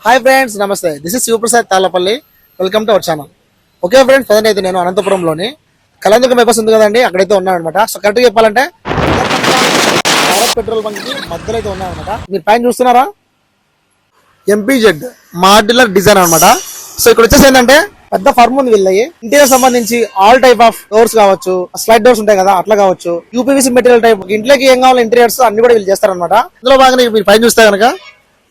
Hi friends, నమస్తే. This is Shivaprasad Tallapalli. Welcome to our channel. Okay friends, present అయితే నేను అనంతపురంలోని కళాందుక bypass ఉంది కదండి, అక్కడైతే ఉన్నాను అనమాట. సో కరెక్ట్గా చెప్పాలంటే భారత్ పెట్రోల్ బంక్ కి మధ్యలో అయితే ఉన్నాను అనమాట. మీరు పైన చూస్తున్నారా, ఎంపీజెడ్ మాడ్యులర్ డిజైన్ అనమాట. సో ఇక్కడ వచ్చేసి ఏంటంటే పెద్ద ఫర్మ్ ఉంది వీళ్ళకి. ఇంటీరియర్ సంబంధించి ఆల్ టైప్ ఆఫ్ డోర్స్ కావచ్చు, స్లైడ్ డోర్స్ ఉంటాయి కదా అట్లా కావచ్చు, యూపీవీసీ మెటీరియల్ టైప్ ఇంట్లోకి ఏం కావాలి ఇంటీరియర్స్ అన్ని కూడా వీళ్ళు చేస్తారనమాట. ఇందులో భాగంగా మీరు పైన చూస్తే కనుక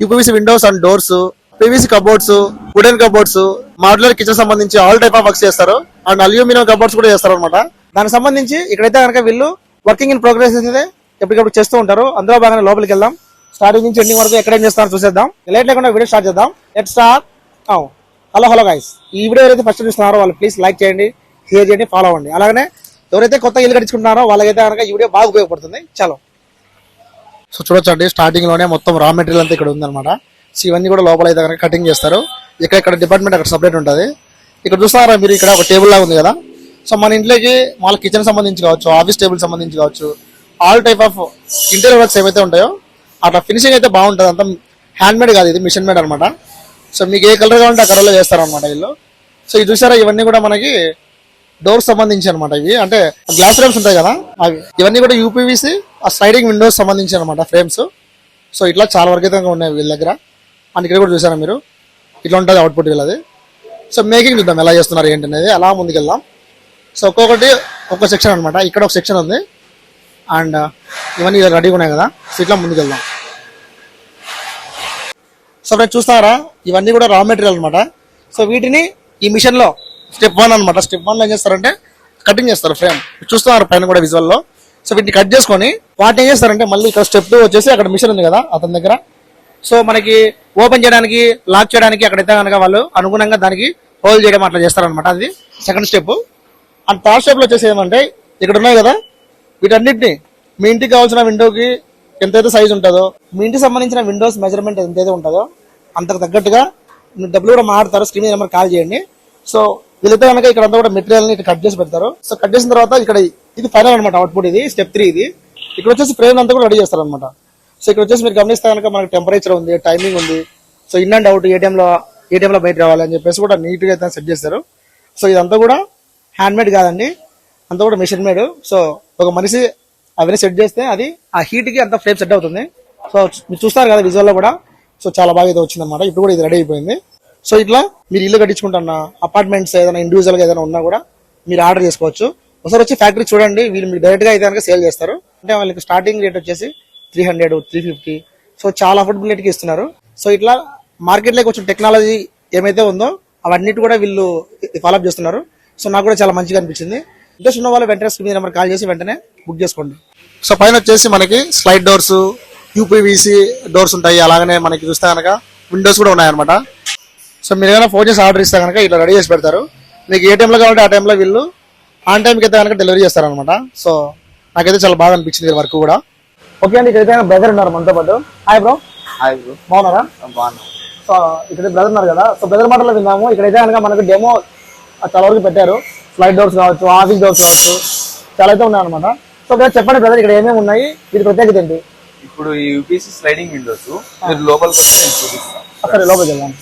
UPVC Windows and doors, PVC cupboards, wooden cupboards, modular kitchen సంబంధించి ఆల్ టైప్ ఆఫ్ వర్క్స్ చేస్తారు. అండ్ అల్యూమినియం కబోర్డ్స్ కూడా చేస్తారు అనమాట. దానికి సంబంధించి ఇక్కడైతే కనుక వీళ్ళు వర్కింగ్ ఇన్ ప్రోగ్రెస్ అయితే ఎప్పటికప్పుడు చేస్తూ ఉంటారు. అందులో భాగంగా లోపలికి వెళ్దాం. స్టార్టింగ్ నుంచి ఎండింగ్ వరకు ఎక్కడేం చేస్తారో చూసేద్దాం. లేట్ లేకుండా వీడియో స్టార్ట్ చేద్దాం. Let's start. హలో గైస్, ఈ వీడియో ఎవరైతే ఫస్ట్ చూస్తున్నారో వాళ్ళు ప్లీజ్ లైక్ చేయండి, షేర్ చేయండి, ఫాలో అవ్వండి. అలాగే ఎవరైతే కొత్త ఇల్లు కట్టించుకుంటున్నారో వాళ్ళకైతే కనుక ఈ వీడియో బాగా ఉపయోగపడుతుంది. చలో. సో చూడొచ్చండి, స్టార్టింగ్ లోనే మొత్తం రా మెటీరియల్ అంతా ఇక్కడ ఉందన్నమాట. సో ఇవన్నీ కూడా లోపల అయితే కనుక కటింగ్ చేస్తారు. ఇక్కడ డిపార్ట్మెంట్ అక్కడ సపరేట్ ఉంటుంది. ఇక్కడ చూస్తారా మీరు, ఇక్కడ ఒక టేబుల్ లాగా ఉంది కదా. సో మన ఇంట్లోకి వాళ్ళ కిచెన్ సంబంధించి కావచ్చు, ఆఫీస్ టేబుల్ సంబంధించి కావచ్చు, all type of interior works ఏవైతే ఉంటాయో అట్లా ఫినిషింగ్ అయితే బాగుంటుంది. అంతా హ్యాండ్ మేడ్ కాదు, ఇది మిషన్ మేడ్ అనమాట. సో మీకు ఏ కలర్ కావాలంటే ఆ కలర్లో చేస్తారనమాట వీళ్ళు. సో ఇది చూసారా, ఇవన్నీ కూడా మనకి డోర్స్ సంబంధించి అనమాట. ఇవి అంటే గ్లాస్ ఫ్రేమ్స్ ఉంటాయి కదా అవి. ఇవన్నీ కూడా యూపీవీసీ ఆ స్లైడింగ్ విండోస్ సంబంధించి అనమాట ఫ్రేమ్స్. సో ఇట్లా చాలా వరకు అయితే ఉన్నాయి వీళ్ళ దగ్గర. అండ్ ఇక్కడ కూడా చూసారా మీరు, ఇట్లా ఉంటుంది అవుట్పుట్ వీళ్ళది. సో మేకింగ్ చూద్దాం ఎలా చేస్తున్నారు ఏంటి అనేది. అలా ముందుకెళ్దాం. సో ఒక్కొక్కటి ఒక్కొక్క సెక్షన్ అనమాట. ఇక్కడ ఒక సెక్షన్ ఉంది అండ్ ఇవన్నీ రెడీగా ఉన్నాయి కదా. సో ఇట్లా ముందుకెళ్దాం. సో ఫ్రెండ్స్ చూస్తారా, ఇవన్నీ కూడా రా మెటీరియల్ అనమాట. సో వీటిని ఈ మిషన్ లో స్టెప్ 1 అనమాట. స్టెప్ 1 లో ఏం చేస్తారంటే కటింగ్ చేస్తారు ఫ్రేమ్. చూస్తున్నారు పైన కూడా విజువల్ లో. సో వీటిని కట్ చేసుకొని వాటిని ఏం చేస్తారంటే మళ్ళీ ఇక్కడ స్టెప్ 2 వచ్చేసి అక్కడ మిషన్ ఉంది కదా అతని దగ్గర. సో మనకి ఓపెన్ చేయడానికి, లాక్ చేయడానికి అక్కడైతే కనుక వాళ్ళు అనుగుణంగా దానికి హోల్డ్ చేయడం అట్లా చేస్తారనమాట. అది second step. And third step లో వచ్చేసి ఏమంటే ఇక్కడ ఉన్నాయి కదా, వీటన్నిటిని మీ ఇంటికి కావాల్సిన విండోకి ఎంతైతే సైజ్ ఉంటుందో, మీ ఇంటికి సంబంధించిన విండోస్ మెజర్మెంట్ ఎంతైతే ఉంటుందో అంతకు తగ్గట్టుగా మీరు డబ్బులు కూడా మారుతారు. స్క్రీన్ నెంబర్ కాల్ చేయండి. సో వీళ్ళైతే కనుక ఇక్కడ అంతా కూడా మెటీరియల్ ని కట్ చేసి పెడతారు. సో కట్ చేసిన తర్వాత ఇక్కడ ఇది ఫైనల్ అనమాట అవుట్పుట్. ఇది స్టెప్ 3. ఇది ఇక్కడ వచ్చేసి ఫ్రేమ్ అంతా కూడా రెడీ చేస్తారు అనమాట. సో ఇక్కడ వచ్చేసి మీరు గమనిస్తే కనుక మనకి టెంపరేచర్ ఉంది, టైమింగ్ ఉంది. సో ఇన్ అండ్ అవుట్ ఏటీఎంలో బయట రావాలి అని చెప్పేసి కూడా నీట్గా అయితే సెట్ చేస్తారు. సో ఇదంతా కూడా హ్యాండ్ మేడ్ కాదండి, అంతా కూడా మిషన్ మేడ్. సో ఒక మనిషి అవన్నీ సెట్ చేస్తే అది ఆ హీట్ కి అంత ఫ్రేమ్ సెట్ అవుతుంది. సో మీరు చూస్తారు కదా విజువల్ లో కూడా. సో చాలా బాగా అయితే వచ్చింది అనమాట. ఇప్పుడు కూడా ఇది రెడీ అయిపోయింది. సో ఇట్లా మీరు ఇల్లు కట్టించుకుంటున్న అపార్ట్మెంట్స్ ఏదైనా ఇండివిజువల్ గా ఏదైనా ఉన్నా కూడా మీరు ఆర్డర్ చేసుకోవచ్చు. ఒకసారి వచ్చి ఫ్యాక్టరీ చూడండి, వీళ్ళు మీరు డైరెక్ట్ గా అయితే కనుక సేల్ చేస్తారు. అంటే వాళ్ళకి స్టార్టింగ్ రేట్ వచ్చేసి 300, 350. సో చాలా అఫోర్డబుల్ రేట్కి ఇస్తున్నారు. సో ఇట్లా మార్కెట్లోకి వచ్చిన టెక్నాలజీ ఏమైతే ఉందో అవన్నిటి కూడా వీళ్ళు ఫాలోఅప్ చేస్తున్నారు. సో నాకు కూడా చాలా మంచిగా అనిపించింది. ఇంట్రెస్ట్ ఉన్న వాళ్ళు వెంటనే స్క్రీన్ నెంబర్ కాల్ చేసి వెంటనే బుక్ చేసుకోండి. సో పైన వచ్చేసి మనకి స్లైడ్ డోర్స్, యూపీవీసీ డోర్స్ ఉంటాయి. అలాగనే మనకి చూస్తే కనుక విండోస్ కూడా ఉన్నాయన్నమాట. సో మీరు ఏమైనా ఫోన్ చేసి ఆర్డర్ ఇస్తే కనుక ఇట్లా రెడీ చేసి పెడతారు. మీకు ఏ టైంలో కావాలంటే ఆ టైంలో వీళ్ళు ఆన్ టైంకి అయితే కనుక డెలివరీ చేస్తారనమాట. సో నాకైతే చాలా బాగా అనిపించింది వర్క్ కూడా. ఓకే అండి, ఇక్కడైతే బ్రదర్ ఉన్నారు మనతో పాటు. Hi bro. Hi bro. బాగున్నారా? బాగున్నా. సో ఇక్కడ బ్రదర్ ఉన్నారు కదా. సో బ్రదర్ మాటలో విన్నాము, ఇక్కడైతే కనుక మనకు డెమో చాలా వరకు పెట్టారు. స్లైడ్ డోర్స్ కావచ్చు, ఆఫీస్ డోర్స్ కావచ్చు, చాలా అయితే ఉన్నాయన్నమాట. సో బ్రదర్ చెప్పండి బ్రదర్, ఇక్కడ ఏమేమి ఉన్నాయి, వీటి ప్రత్యేకత ఏంటి? ఇప్పుడు ఈ యూపీసీ స్లైడింగ్ విండోస్ మీరు లోపలికి వస్తే నేను చూపిస్తాను. సరే లోపలికి వెళ్దాం.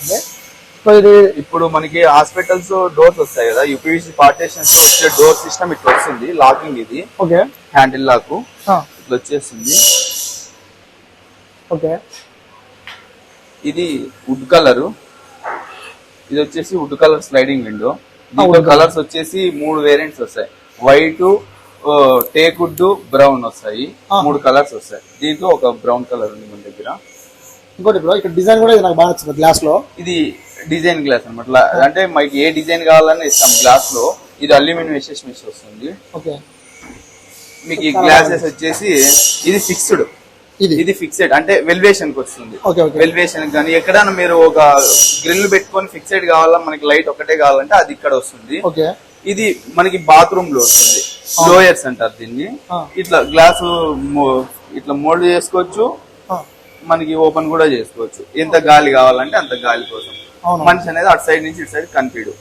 సో ఇది ఇప్పుడు మనకి హాస్పిటల్స్ డోర్స్ వస్తాయి కదా, యూపీసీ పార్టీషన్స్ వచ్చే డోర్ సిస్టమ్ ఇట్లా వస్తుంది. లాకింగ్ ఇది. ఓకే. హ్యాండిల్ లాక్ ఇట్లా వచ్చేస్తుంది. ఓకే. ఇది వుడ్ కలర్. ఇది వచ్చేసి వుడ్ కలర్ స్లైడింగ్ విండో. దీంట్లో కలర్స్ వచ్చేసి 3 వేరియంట్స్ వస్తాయి. వైట్, టేక్ వుడ్, బ్రౌన్ వస్తాయి. 3 కలర్స్ వస్తాయి. దీంట్లో ఒక బ్రౌన్ కలర్ ఉంది మన దగ్గర. ఇంకోటి బ్రో, ఇక్కడ డిజైన్ కూడా నాకు బాగా నచ్చింది. గ్లాస్ లో ఇది డిజైన్ గ్లాస్ అనమాట. అంటే మనకి ఏ డిజైన్ కావాలని ఇస్తాం గ్లాస్ లో. ఇది అల్యూమినియం ఎస్ఎస్ వస్తుంది. ఓకే. మీకు ఈ గ్లాసెస్ వచ్చేసి ఇది ఫిక్స్డ్. ఇది ఫిక్స్డ్ అంటే వెల్వేషన్ కి వస్తుంది. వెల్వేషన్ కానీ ఎక్కడైనా మీరు ఒక గ్రిల్ పెట్టుకొని ఫిక్స్డ్ కావాలా, మనకి లైట్ ఒకటే కావాలంటే అది ఇక్కడ వస్తుంది. ఇది మనకి బాత్రూమ్ లో వస్తుంది. లోయర్స్ అంటారు దీన్ని. ఇట్లా గ్లాస్ ఇట్లా మోల్డ్ చేసుకోవచ్చు, మనకి ఓపెన్ కూడా చేసుకోవచ్చు. ఎంత గాలి కావాలంటే అంత గాలి కోసం మనిషి అనేది అటు సైడ్ నుంచి ఇటు సైడ్ కనిపిడు.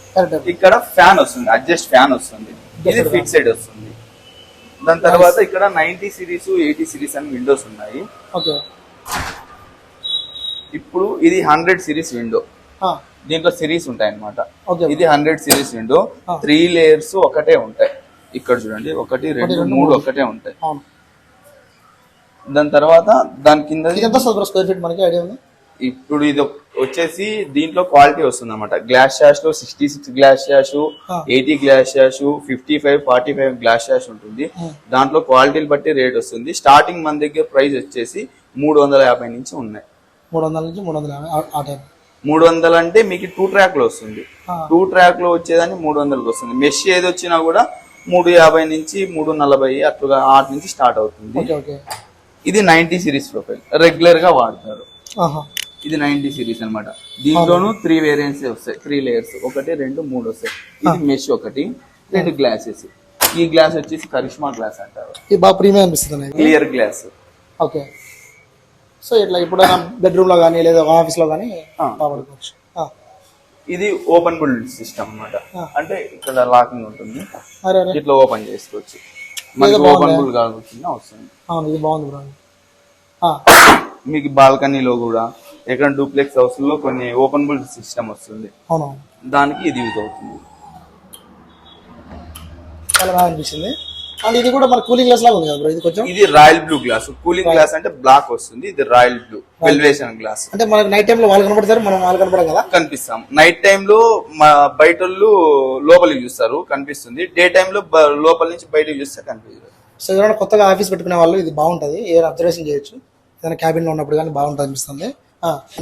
ఇక్కడ ఫ్యాన్ వస్తుంది, అడ్జస్ట్ ఫ్యాన్ వస్తుంది. ఇది ఫిక్స్డ్ వస్తుంది. దాని తర్వాత ఇక్కడ 90 సిరీస్, 80 సిరీస్ అని విండోస్ ఉన్నాయి. ఇప్పుడు ఇది 100 సిరీస్ విండో, దీంట్లో సిరీస్ ఉంటాయి అన్నమాట. ఇది 100 సిరీస్ విండో, 3 లేయర్స్ ఒకటే ఉంటాయి. ఇక్కడ చూడండి 1 2 3 ఒకటే ఉంటాయి. దాని తర్వాత దాని కింద స్క్వేర్ ఫీట్ మనకి ఐడియా ఉంది. ఇప్పుడు ఇది వచ్చేసి దీంట్లో క్వాలిటీ వస్తుంది అనమాట. గ్లాస్ షాష్ లో 66 గ్లాస్ షాష్, 80 గ్లాస్ షాష్, 55 45 గ్లాస్ షాష్ ఉంటుంది. దాంట్లో క్వాలిటీని బట్టి రేట్ వస్తుంది. స్టార్టింగ్ మన దగ్గర ప్రైస్ వచ్చేసి 350 నుంచి ఉన్నాయి. 300 నుంచి 350 ఆ టైం. 300 అంటే మీకు 2 ట్రాక్ లో వస్తుంది. 2 ట్రాక్ లో వచ్చేదాన్ని 300 వస్తుంది. మెష్ ఏది వచ్చినా కూడా 350 నుంచి 340 అట్లా ఆటి నుంచి స్టార్ట్ అవుతుంది. ఇది 90 సిరీస్ ప్రొఫైల్ రెగ్యులర్ గా వాడతారు. ఇది 90 సిరీస్ అన్నమాట. దీంట్లోనూ 3 వేరియంట్స్ వస్తాయి, 3 లేయర్స్, 1 2 3 వస్తాయి. ఇది మెష్ 1 2 గ్లాసెస్. ఈ గ్లాస్ వచ్చేసి కరిష్మా గ్లాస్ అంటారు. ఇది బాగా ప్రీమియం అనిపిస్తుంది, క్లియర్ గ్లాస్. ఓకే. సో ఇట్లా ఎప్పుడైనా బెడ్రూమ్ లో కానీ లేదా ఆఫీస్ లో కానీ వాడుకోవచ్చు. ఇది ఓపెన్ బుల్ సిస్టమ్ అన్నమాట. అంటే ఇక్కడ లాకింగ్ ఉంటుంది, ఇట్లా ఓపెన్ చేసుకోవచ్చు. ఓపెన్ బుల్ కావచ్చు వస్తుంది. ఇది బాగుంది బ్రో. మీకు బాల్కనీలో కూడా ఎక్కడ డూప్లెక్స్ హౌస్ లో కొన్ని ఓపెన్ బుల్ సిస్టమ్ వస్తుంది, దానికి ఇది యూజ్ అవుతుంది. చాలా బాగా అనిపిస్తుంది. అండ్ ఇది కూడా మన కూలింగ్ గ్లాస్ లాగా ఉంది కదా బ్రో. ఇది కొంచెం ఇది royal blue glass. Cooling glass అంటే బ్లాక్ వస్తుంది, ఇది రాయల్ బ్లూ వెల్వేషన్ గ్లాస్. అంటే మనకి నైట్ టైం లో వాళ్ళు కనపడతారు, మనం వాళ్ళు కనపడం కదా, కనిపిస్తాం. నైట్ టైం లో బయట లోపలికి చూస్తారు కనిపిస్తుంది, డే టైం లో లోపల నుంచి బయటకు చూస్తే కనిపిస్తుంది. సో ఎవరైనా కొత్తగా ఆఫీస్ పెట్టుకునే వాళ్ళు ఇది బాగుంటది, ఏదైనా అబ్జర్వేషన్ చేయొచ్చు, ఏదైనా క్యాబిన్ లో ఉన్నప్పుడు కానీ బాగుంటుంది అనిపిస్తుంది.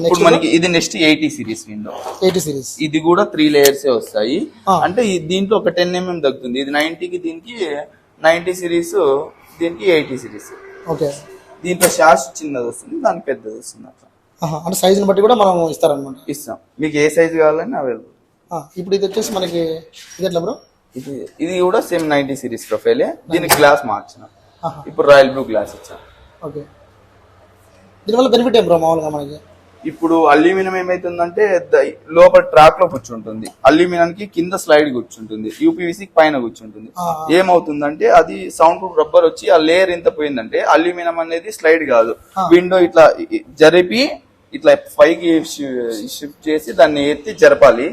ఇప్పుడు మనకి ఇది నెక్స్ట్ 80 సిరీస్ విండో. 80 సిరీస్ ఇది కూడా 3 లేయర్స్ వస్తాయి. అంటే దీంట్లో ఒక 10 mm తగ్గుతుంది. ఇది 90కి దీనికి 90 సిరీస్, దీనికి 80 సిరీస్. ఓకే. దీంట్లో షాష్ చిన్నది వస్తుంది, దానికి పెద్దది వస్తుంది అట్లా. అంటే సైజుని బట్టి కూడా మనం ఇస్తారనమాట. ఇస్తాం, మీకు ఏ సైజు కావాలని అవైలబుల్. ఇప్పుడు ఇది వచ్చేసి మనకి ఇది ఎట్లా బ్రో? ఇది కూడా సేమ్ 90 సిరీస్ ప్రొఫైలే. దీనికి గ్లాస్ మార్చిన, ఇప్పుడు రాయల్ బ్లూ గ్లాస్ ఇచ్చాం. ఓకే. దీనివల్ల బెనిఫిట్ ఏం బ్రో మామూలుగా మనకి? ఇప్పుడు అల్యూమినియం ఏమైతుందంటే లోపల ట్రాక్ లో కూర్చుంటుంది, అల్యూమినియానికి కింద స్లైడ్ కూర్చుంటుంది, యూపీవీసీ పైన కూర్చుంటుంది. ఏమవుతుందంటే అది సౌండ్ ప్రూఫ్ రబ్బర్ వచ్చి ఆ లేయర్ ఎంత పోయిందంటే అల్యూమినియం అనేది స్లైడ్ కాదు, విండో ఇట్లా జరిపి ఇట్లా పైకి షిఫ్ట్ చేసి దాన్ని ఎత్తి జరపాలి.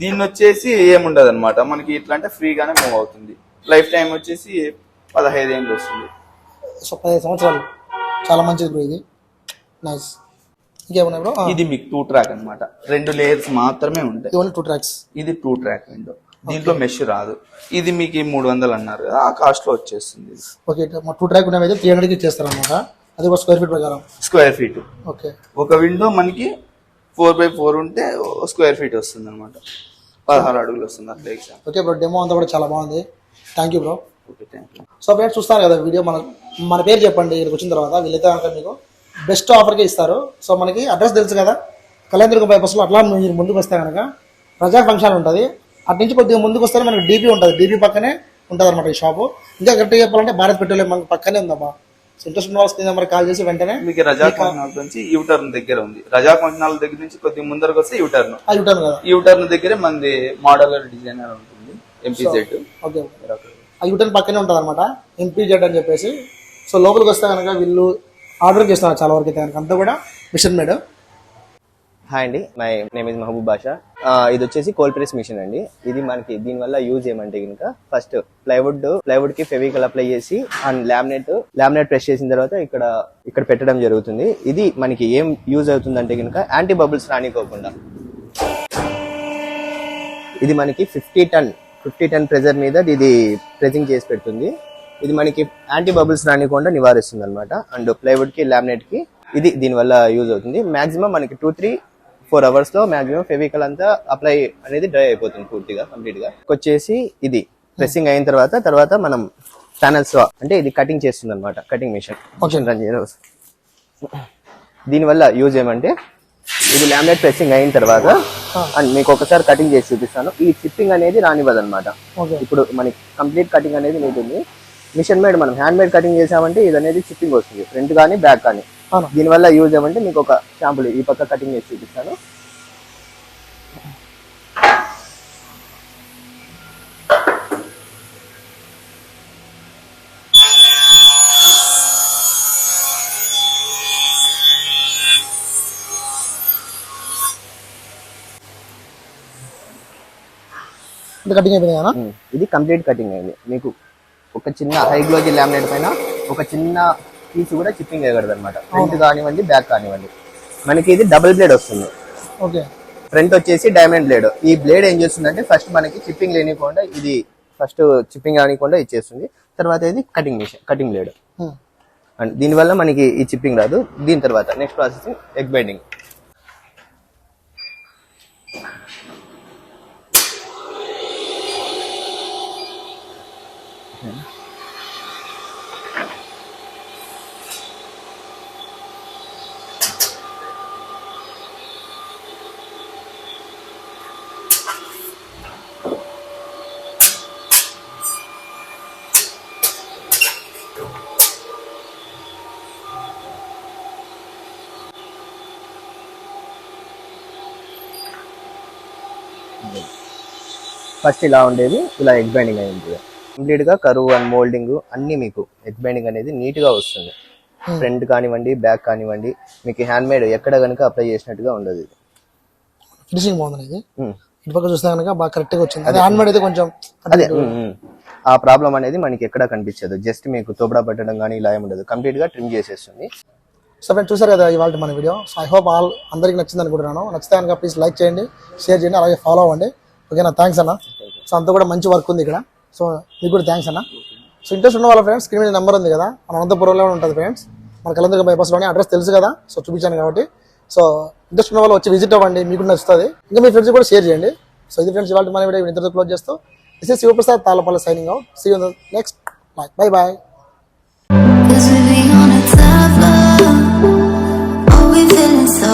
దీన్ని వచ్చేసి ఏముండదు అనమాట, మనకి ఇట్లా అంటే ఫ్రీగానే మూవ్ అవుతుంది. లైఫ్ టైం వచ్చేసి 15 ఏళ్ళు వస్తుంది. సో 15 సంవత్సరాలు, చాలా మంచిది బ్రో ఇది. నైస్. ఇంకేమన్నా బ్రో? ఇది మీకు 2 ట్రాక్ అన్నమాట, 2 లేయర్స్ మాత్రమే ఉంటాయి. Only 2 tracks. ఇది 2 ట్రాక్ విండో, దీంట్లో మెష్ రాదు. ఇది మీకు 300 అన్నారు కదా, ఆ కాస్ట్ లో వచ్చేస్తుంది. ఓకే. 2 ట్రాక్ ఉన్నవి 300కి ఇచ్చేస్తారు అనమాట. అది కూడా స్క్వేర్ ఫీట్ ప్రకారం. Square feet. ఓకే. ఒక విండో మనకి 4x4 ఉంటే స్క్వేర్ ఫీట్ వస్తుంది అనమాట, 16 అడుగులు వస్తుంది అట్లా ఎగ్జామ్. ఓకే బ్రో, డెమో అంతా కూడా చాలా బాగుంది. Thank you bro. Okay, thank you. So friends చూస్తారు కదా వీడియో, మన పేరు చెప్పండి ఇక్కడికి వచ్చిన తర్వాత, వీళ్ళైతే కనుక మీకు బెస్ట్ ఆఫర్కే ఇస్తారు. సో మనకి అడ్రస్ తెలుసు కదా, కళ్యాణదుర్గం బైపాస్లో. అట్లా మీరు ముందుకు వస్తే కనుక ప్రజా ఫంక్షన్ ఉంటుంది, అటు నుంచి కొద్దిగా ముందుకు వస్తే మనకి డీపీ ఉంటుంది, డీపీ పక్కనే ఉంటుంది అనమాట ఈ షాపు. ఇంకా కరెక్ట్గా చెప్పాలంటే భారత్ పెట్రోలియం మనకి పక్కనే ఉందమ్మా. ఇంట్రెస్ట్ ఉన్న వాళ్ళకి నెంబర్ కాల్ చేసి వెంటనే మీకు రజా ఫంక్షన్ నుంచి యూటర్న్ దగ్గర ఉంది. రజా ఫంక్షన్ దగ్గర నుంచి కొద్దిగా ముందరకు వస్తే యూటర్న్ కదా, యూటర్న్ దగ్గరే మంది మోడలర్ డిజైనర్ ఉంటుంది, ఎంపీజెడ్. ఓకే. ఆ యూటర్న్ పక్కనే ఉంటుంది అనమాట, ఎంపీజెడ్ అని చెప్పేసి. సో లోపలికి వస్తే కనుక వీళ్ళు ఆర్డర్ చేస్తున్నారు చాలా వరకు అయితే కనుక, అంతా కూడా మిషన్ మేడ్. హాయ్ అండి, మై నేమ్ ఇస్ మహబూబ్ బాషా. ఇది వచ్చేసి కోల్డ్ ప్రెస్ మిషన్ అండి. ఇది మనకి దీనివల్ల యూజ్ ఏమంటే కనుక, ఫస్ట్ ప్లైవుడ్ కి ఫెవికల్ అప్లై చేసి అండ్ లామినేట్ ప్రెస్ చేసిన తర్వాత ఇక్కడ పెట్టడం జరుగుతుంది. ఇది మనకి ఏం యూజ్ అవుతుందంటే కనుక, యాంటీ బబుల్స్ రానికోకుండా. ఇది మనకి 50 టన్ ప్రెజర్ మీద ఇది ప్రెసింగ్ చేసి పెడుతుంది. ఇది మనకి యాంటీ బబుల్స్ రానికుండా నివారిస్తుంది అనమాట. అండ్ ప్లైవుడ్ కి లామినేట్ కి ఇది దీనివల్ల యూజ్ అవుతుంది. మాక్సిమం మనకి 2-3-4 అవర్స్ లో మాక్సిమం ఫెవికల్ అంతా అప్లై అనేది డ్రై అయిపోతుంది పూర్తిగా, కంప్లీట్ గా. వచ్చేసి ఇది ప్రెస్సింగ్ అయిన తర్వాత మనం ప్యానల్స్ అంటే ఇది కటింగ్ చేస్తుంది అనమాట, కటింగ్ మిషన్ రన్ చేయడం. దీనివల్ల యూజ్ ఏమంటే, ఇది లామినేట్ ప్రెస్సింగ్ అయిన తర్వాత అండ్ మీకు ఒకసారి కటింగ్ చేసి చూపిస్తాను. ఈ చిప్పింగ్ అనేది రానివ్వదు అనమాట. ఇప్పుడు మనకి కంప్లీట్ కటింగ్ అనేది ఉంటుంది. మిషన్ మేడ్ మనం హ్యాండ్ మేడ్ కటింగ్ చేసామంటే ఇది అనేది చిప్పింగ్ వస్తుంది, ఫ్రంట్ కానీ బ్యాక్ కానీ. దీనివల్ల యూజ్ ఏమంటే, మీకు ఒక శాంపుల్ ఈ పక్క కటింగ్ చేసి చూపిస్తాను. ఇది కటింగ్ అయిపోయింది కదా. ఇది కంప్లీట్ కటింగ్ అయింది. మీకు ఒక చిన్న హై గ్లోజీ లామినేట్ పైన ఒక చిన్న పీస్ కూడా చిప్పింగ్ అయ్యకూడదు అనమాట. ఫ్రంట్ కానివ్వండి, బ్యాక్ కానివ్వండి. మనకి ఇది డబుల్ బ్లేడ్ వస్తుంది. ఓకే, ఫ్రంట్ వచ్చేసి డైమండ్ బ్లేడ్. ఈ బ్లేడ్ ఏం చేస్తుందంటే ఫస్ట్ మనకి చిప్పింగ్ లేనికుండా ఇది ఫస్ట్ చిప్పింగ్ రానికుండా ఇచ్చేస్తుంది. తర్వాత ఇది cutting machine, cutting blade. And దీనివల్ల మనకి ఈ చిప్పింగ్ రాదు. దీని తర్వాత నెక్స్ట్ ప్రాసెసింగ్ ఎగ్ బైండింగ్. ఫస్ట్ ఇలా ఉండేది, ఇలా ఎగ్ బైండింగ్ అయింది. కంప్లీట్ గా కరువు అండ్ మోల్డింగ్ అన్ని మీకు ఎగ్ బైండింగ్ అనేది నీట్ గా వస్తుంది. ఫ్రంట్ కానివ్వండి, బ్యాక్ కానివ్వండి, మీకు హ్యాండ్ మేడ్ ఎక్కడ కనుక అప్లై చేసినట్టుగా ఉండదు. ఇది ఫినిషింగ్ బాగుంది. ఇది ఇటు పక్క చూస్తే కనుక బాగా కరెక్ట్ గా వచ్చింది. అదే హ్యాండ్ మేడ్ అయితే కొంచెం అదే ఆ ప్రాబ్లం అనేది మనకి ఎక్కడ కనిపించదు. జస్ట్ మీకు తోబడా పట్టడం కానీ ఇలా ఏమి ఉండదు. కంప్లీట్ గా ట్రిమ్ చేసేస్తుంది. సో ఫ్రెండ్స్ చూసారు కదా ఇవాళ మన వీడియో. సో ఐ హోప్ అందరికి నచ్చింది అనుకుంటున్నాను. నచ్చితే కనుక ప్లీజ్ లైక్ చేయండి, షేర్ చేయండి, అలాగే ఫాలో అవ్వండి. ఓకేనా, థ్యాంక్స్ అన్న. సో అంతా కూడా మంచి వర్క్ ఉంది ఇక్కడ. సో మీకు కూడా థ్యాంక్స్ అన్న. సో ఇంట్రెస్ట్ ఉన్న వాళ్ళ ఫ్రెండ్స్ స్క్రీన్ మీద నెంబర్ ఉంది కదా, మన అనంతపురంలో ఉంటుంది ఫ్రెండ్స్. మన కలందరికీ బైపాస్లోనే అడ్రస్ తెలుసు కదా, సో చూపించాను కాబట్టి. సో ఇంట్రెస్ట్ ఉన్న వాళ్ళు వచ్చి విజిట్ అవ్వండి, మీకు నచ్చుతుంది. ఇంకా మీ ఫ్రెండ్స్ కూడా షేర్ చేయండి. సో ఇది ఫ్రెండ్స్ ఇవాళ మన వీడియో ఇంతతో క్లోజ్ చేస్తూ this is Shivaprasad Tallapalli signing out. See you in the next. Bye bye. Cause we be on a top floor, oh we feeling so